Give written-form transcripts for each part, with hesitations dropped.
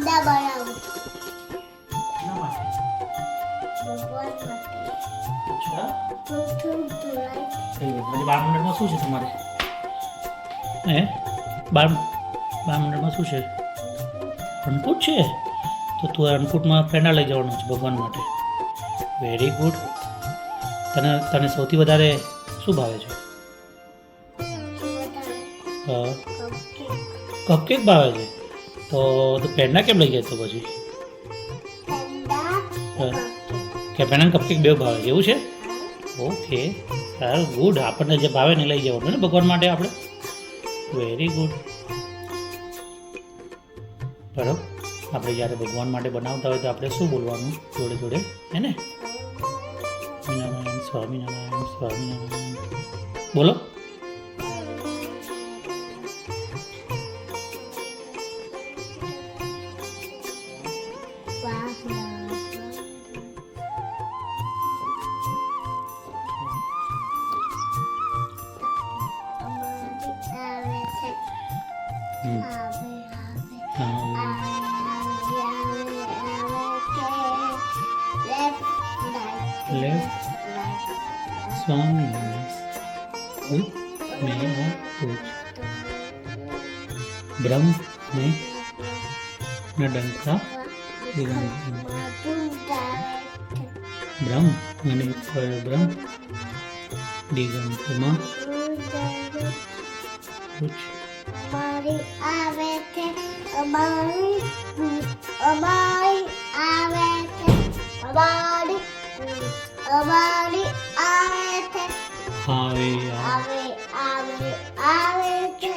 પેંડા બનાવું ના માટે ભગવાન માટે અચ્છા ધોલાઈ થઈ ગયું પછી 12 મિનિટમાં શું છે તમારે હે 12 મિનિટમાં શું છે અન્નકૂટ છે તો તું અન્નકૂટમાં પેંડા લઈ જવાનું છે ભગવાન માટે વેરી ગુડ તને સૌથી વધારે શું ભાવે છે કપકેક ભાવે છે તો તું પેંડા કેમ લઈ જાય તો પછી કે પેંડા કપકેક બે ભાવે છે એવું છે ઓકે સારું ગુડ આપણને જે ભાવે ને લઈ જવાનું ને ભગવાન માટે આપણે વેરી ગુડ બરાબર આપણે જ્યારે ભગવાન માટે બનાવતા હોય તો આપણે શું બોલવાનું જોડે જોડે હે ને સ્વામિનારાયણ સ્વામિનારાયણ સ્વામિનારાયણ બોલો लेफ्ट स्वामी में कुछ ब्रह्म में न डंका ब्रह्म અને પરબ્રહ્મ દિગંતમાં कुछ અમારી આવે છે અમારી આવે છે અમારી આવે છે આવે આવે છે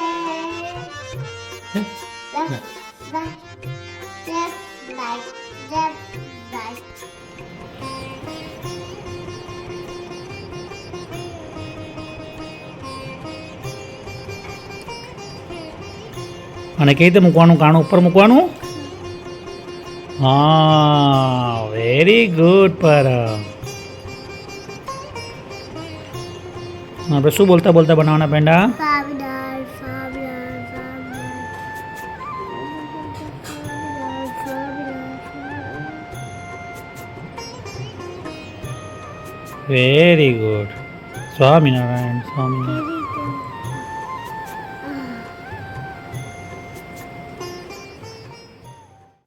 અને કઈ રીતે મૂકવાનું કાણું ઉપર મૂકવાનું હા વેરી ગુડ પર આપણે શું બોલતા બોલતા બનાવવાના પેંડા વેરી ગુડ સ્વામિનારાયણ સ્વામિનારાયણ